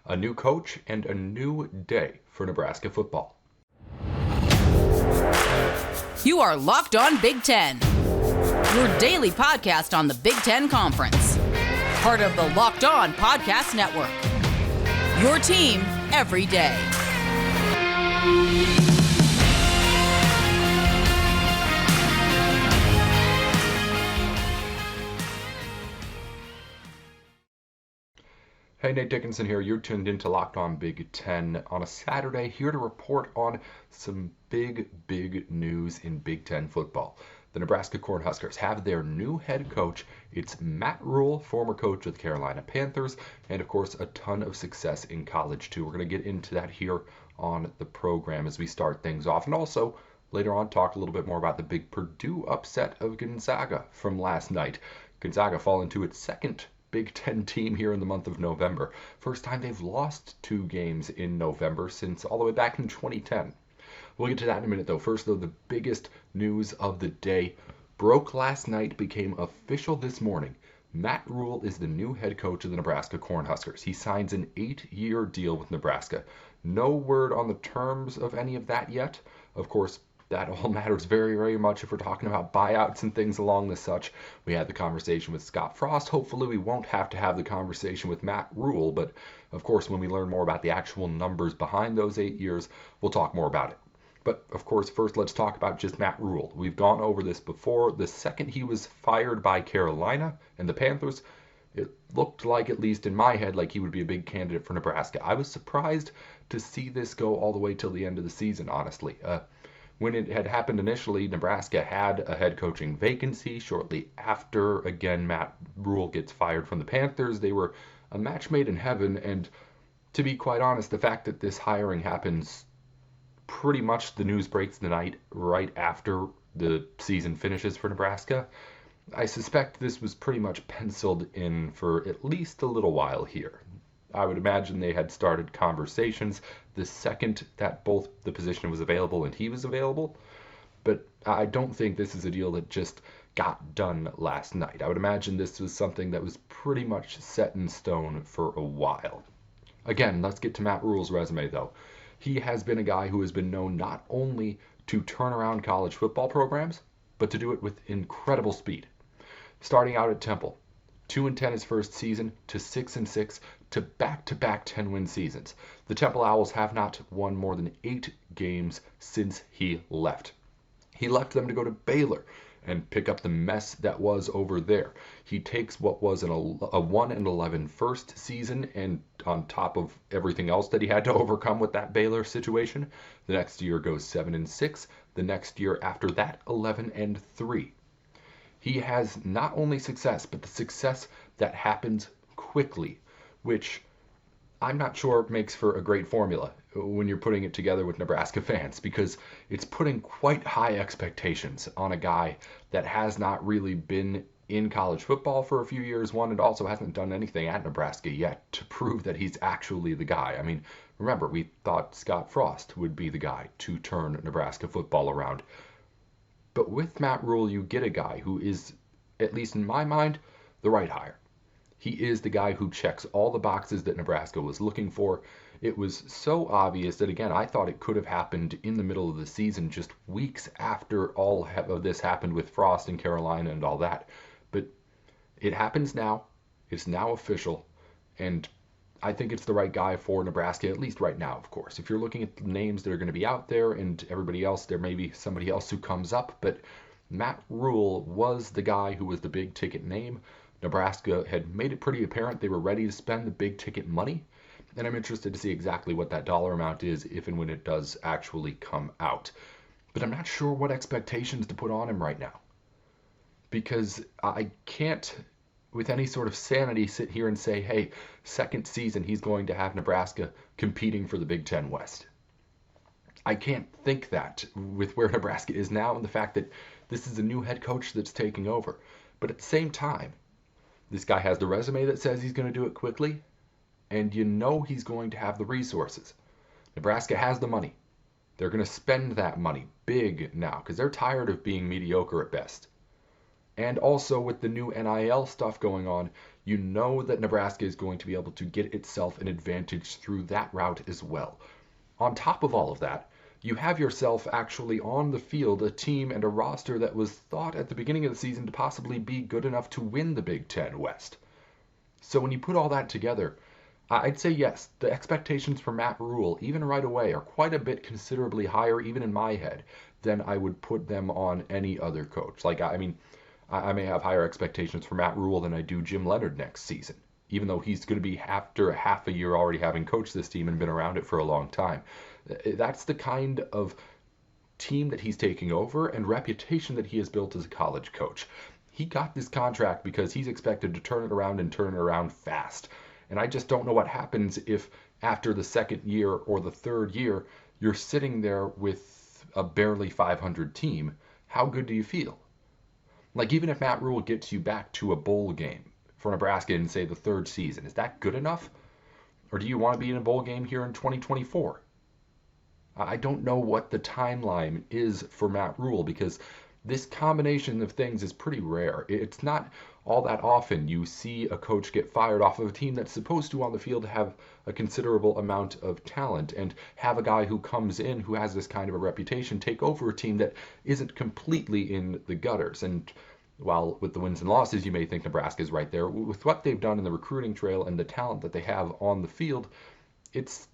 a new coach, and a new day for Nebraska football. You are Locked On Big Ten, your daily podcast on the Big Ten Conference. Part of the Locked On Podcast Network, your team every day. Hey, Nate Dickinson here. You're tuned into Locked On Big Ten on a Saturday, here to report on some big news in Big Ten football. The Nebraska Cornhuskers have their new head coach. It's Matt Rhule, former coach of the Carolina Panthers, and of course a ton of success in college too. We're going to get into that here on the program as we start things off, and also later on talk a little bit more about the big Purdue upset of Gonzaga from last night. Gonzaga falling to its second Big Ten team here in the month of November. First time they've lost 2 games in November since all the way back in 2010. We'll get to that in a minute though. First though, the biggest news of the day broke last night, became official this morning. Matt Rhule is the new head coach of the Nebraska Cornhuskers. He signs an 8-year deal with Nebraska. No word on the terms of any of that yet. Of course, that all matters very much if we're talking about buyouts and things along the such. We had the conversation with Scott Frost. Hopefully we won't have to have the conversation with Matt Rhule, but of course when we learn more about the actual numbers behind those 8 years, we'll talk more about it. But of course, first let's talk about just Matt Rhule. We've gone over this before. The second he was fired by Carolina and the Panthers, it looked like, at least in my head, like he would be a big candidate for Nebraska. I was surprised to see this go all the way till the end of the season, honestly. When it had happened initially, Nebraska had a head coaching vacancy. Shortly after, again, Matt Rhule gets fired from the Panthers. They were a match made in heaven, and to be quite honest, the fact that this hiring happens pretty much, the news breaks the night right after the season finishes for Nebraska, I suspect this was pretty much penciled in for at least a little while here. I would imagine they had started conversations the second that both the position was available and he was available, but I don't think this is a deal that just got done last night. I would imagine this was something that was pretty much set in stone for a while. Again, let's get to Matt Rhule's resume though. He has been a guy who has been known not only to turn around college football programs, but to do it with incredible speed. Starting out at Temple, 2-10 his first season, to 6-6, to back-to-back 10-win seasons. The Temple Owls have not won more than 8 games since he left. He left them to go to Baylor and pick up the mess that was over there. He takes what was a 1-11 first season, and on top of everything else that he had to overcome with that Baylor situation, the next year goes 7-6. The next year after that, 11-3. He has not only success, but the success that happens quickly, which I'm not sure makes for a great formula when you're putting it together with Nebraska fans, because it's putting quite high expectations on a guy that has not really been in college football for a few years, one, and also hasn't done anything at Nebraska yet to prove that he's actually the guy. I mean, remember, we thought Scott Frost would be the guy to turn Nebraska football around. But with Matt Rhule, you get a guy who is, at least in my mind, the right hire. He is the guy who checks all the boxes that Nebraska was looking for. It was so obvious that, again, I thought it could have happened in the middle of the season, just weeks after all of this happened with Frost and Carolina and all that. But it happens now. It's now official. And I think it's the right guy for Nebraska, at least right now, of course. If you're looking at the names that are going to be out there and everybody else, there may be somebody else who comes up. But Matt Rhule was the guy who was the big ticket name. Nebraska had made it pretty apparent they were ready to spend the big ticket money, and I'm interested to see exactly what that dollar amount is if and when it does actually come out. But I'm not sure what expectations to put on him right now, because I can't, with any sort of sanity, sit here and say, hey, second season he's going to have Nebraska competing for the Big Ten West. I can't think that with where Nebraska is now and the fact that this is a new head coach that's taking over. But at the same time, this guy has the resume that says he's going to do it quickly, and you know he's going to have the resources. Nebraska has the money. They're going to spend that money big now because they're tired of being mediocre at best. And also with the new NIL stuff going on, you know that Nebraska is going to be able to get itself an advantage through that route as well. On top of all of that, you have yourself actually on the field a team and a roster that was thought at the beginning of the season to possibly be good enough to win the Big Ten West. So when you put all that together, I'd say yes, the expectations for Matt Rhule, even right away, are quite a bit considerably higher, even in my head, than I would put them on any other coach. Like, I mean, I may have higher expectations for Matt Rhule than I do Jim Leonard next season, even though he's going to be after half a year already having coached this team and been around it for a long time. That's the kind of team that he's taking over and reputation that he has built as a college coach. He got this contract because he's expected to turn it around and turn it around fast. And I just don't know what happens if after the second year or the third year, you're sitting there with a barely 500 team. How good do you feel? Like, even if Matt Rhule gets you back to a bowl game for Nebraska in, say, the third season, is that good enough? Or do you want to be in a bowl game here in 2024? I don't know what the timeline is for Matt Rhule, because this combination of things is pretty rare. It's not all that often you see a coach get fired off of a team that's supposed to on the field have a considerable amount of talent, and have a guy who comes in who has this kind of a reputation take over a team that isn't completely in the gutters. And while with the wins and losses you may think Nebraska is right there, with what they've done in the recruiting trail and the talent that they have on the field, it's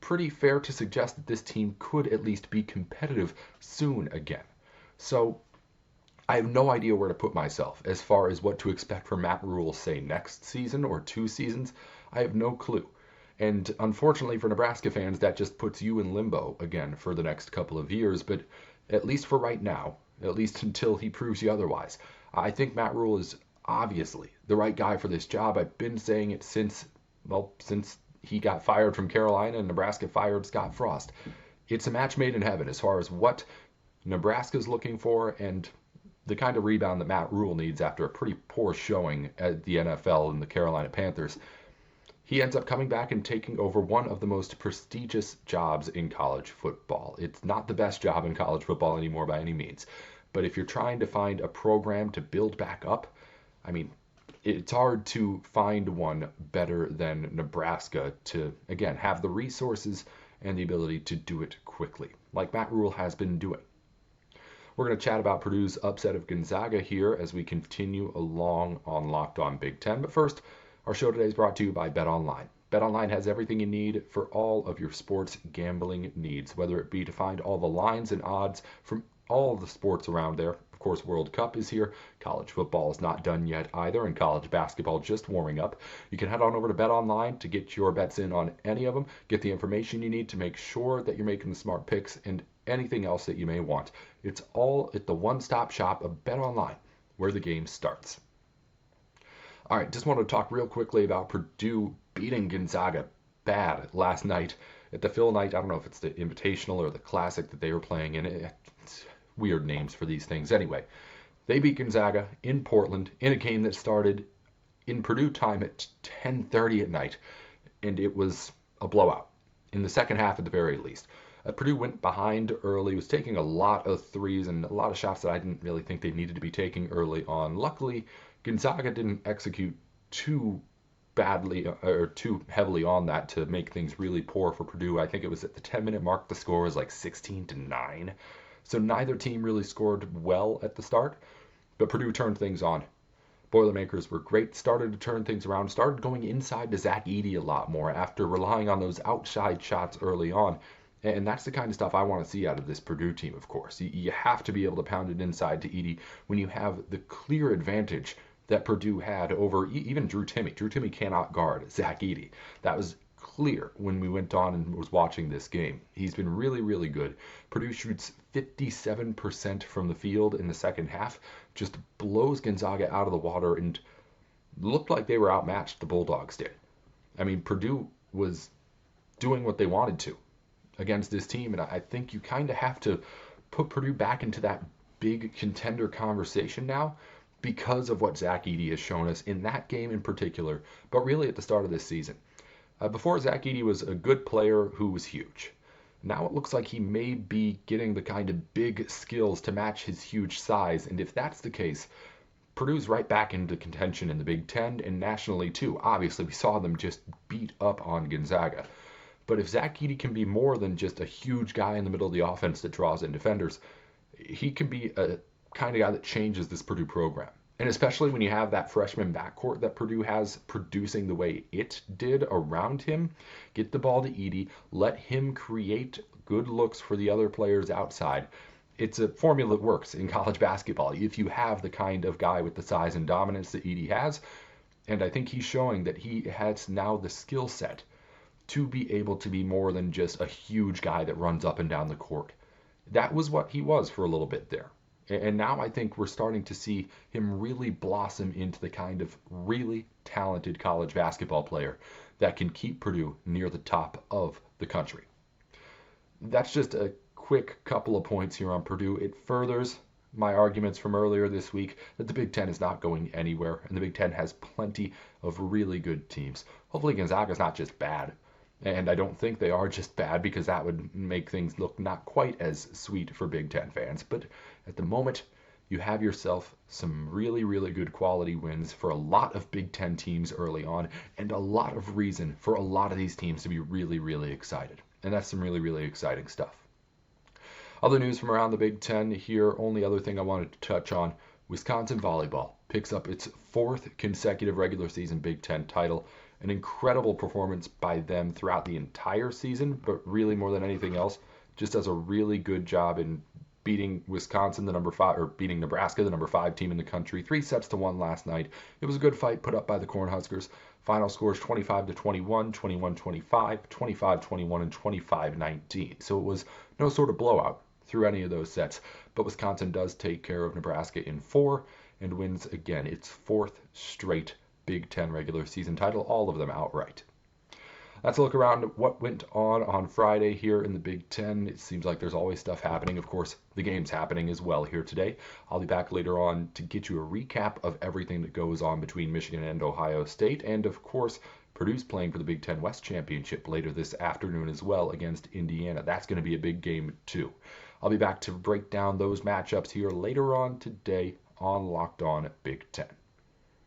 pretty fair to suggest that this team could at least be competitive soon again. So I have no idea where to put myself as far as what to expect from Matt Rhule, say, next season or 2 seasons. I have no clue. And unfortunately for Nebraska fans, that just puts you in limbo again for the next couple of years. But at least for right now, at least until he proves you otherwise, I think Matt Rhule is obviously the right guy for this job. I've been saying it since he got fired from Carolina and Nebraska fired Scott Frost. It's a match made in heaven as far as what Nebraska's looking for and the kind of rebound that Matt Rhule needs after a pretty poor showing at the NFL and the Carolina Panthers. He ends up coming back and taking over one of the most prestigious jobs in college football. It's not the best job in college football anymore by any means, but if you're trying to find a program to build back up, I mean, it's hard to find one better than Nebraska to, again, have the resources and the ability to do it quickly, like Matt Rhule has been doing. We're going to chat about Purdue's upset of Gonzaga here as we continue along on Locked On Big Ten. But first, our show today is brought to you by BetOnline. BetOnline has everything you need for all of your sports gambling needs, whether it be to find all the lines and odds from all of the sports around there. Of course, World Cup is here. College football is not done yet either, and college basketball just warming up. You can head on over to BetOnline to get your bets in on any of them, get the information you need to make sure that you're making the smart picks, and anything else that you may want. It's all at the one-stop shop of BetOnline, where the game starts. All right, just want to talk real quickly about Purdue beating Gonzaga bad last night at the Phil Knight. I don't know if it's the Invitational or the Classic that they were playing in. It's weird names for these things. Anyway, they beat Gonzaga in Portland in a game that started in Purdue time at 10:30 at night, and it was a blowout in the second half at the very least. Purdue went behind early, was taking a lot of threes and a lot of shots that I didn't really think they needed to be taking early on. Luckily, Gonzaga didn't execute too badly or too heavily on that to make things really poor for Purdue. I think it was at the 10-minute mark, the score was like 16-9. So neither team really scored well at the start, but Purdue turned things on. Boilermakers were great, started to turn things around, started going inside to Zach Edey a lot more after relying on those outside shots early on. And that's the kind of stuff I want to see out of this Purdue team, of course. You have to be able to pound it inside to Edey when you have the clear advantage that Purdue had over even Drew Timme. Drew Timme cannot guard Zach Edey. That was clear when we went on and was watching this game. He's been really, really good. Purdue shoots 57% from the field in the second half, just blows Gonzaga out of the water, and looked like they were outmatched, the Bulldogs did. I mean, Purdue was doing what they wanted to against this team, and I think you kind of have to put Purdue back into that big contender conversation now because of what Zach Edey has shown us in that game in particular, but really at the start of this season. Before, Zach Edey was a good player who was huge. Now it looks like he may be getting the kind of big skills to match his huge size, and if that's the case, Purdue's right back into contention in the Big Ten and nationally too. Obviously, we saw them just beat up on Gonzaga. But if Zach Edey can be more than just a huge guy in the middle of the offense that draws in defenders, he can be a kind of guy that changes this Purdue program. And especially when you have that freshman backcourt that Purdue has producing the way it did around him, get the ball to Edey, let him create good looks for the other players outside. It's a formula that works in college basketball if you have the kind of guy with the size and dominance that Edey has. And I think he's showing that he has now the skill set to be able to be more than just a huge guy that runs up and down the court. That was what he was for a little bit there. And now I think we're starting to see him really blossom into the kind of really talented college basketball player that can keep Purdue near the top of the country. That's just a quick couple of points here on Purdue. It furthers my arguments from earlier this week that the Big Ten is not going anywhere, and the Big Ten has plenty of really good teams. Hopefully Gonzaga is not just bad, and I don't think they are just bad because that would make things look not quite as sweet for Big Ten fans. But at the moment, you have yourself some really, really good quality wins for a lot of Big Ten teams early on, and a lot of reason for a lot of these teams to be really, really excited. And that's some really, really exciting stuff. Other news from around the Big Ten here, only other thing I wanted to touch on, Wisconsin volleyball picks up its 4th consecutive regular season Big Ten title. An incredible performance by them throughout the entire season, but really more than anything else, just does a really good job in beating Wisconsin, the number 5, or beating Nebraska, the number 5 team in the country, 3-1 last night. It was a good fight put up by the Cornhuskers. Final scores 25-21, 21-25, 25-21, and 25-19. So it was no sort of blowout through any of those sets. But Wisconsin does take care of Nebraska in 4 and wins again its 4th straight Big Ten regular season title, all of them outright. Let's look around at what went on Friday here in the Big Ten. It seems like there's always stuff happening. Of course, the game's happening as well here today. I'll be back later on to get you a recap of everything that goes on between Michigan and Ohio State. And of course, Purdue's playing for the Big Ten West Championship later this afternoon as well against Indiana. That's going to be a big game too. I'll be back to break down those matchups here later on today on Locked On Big Ten.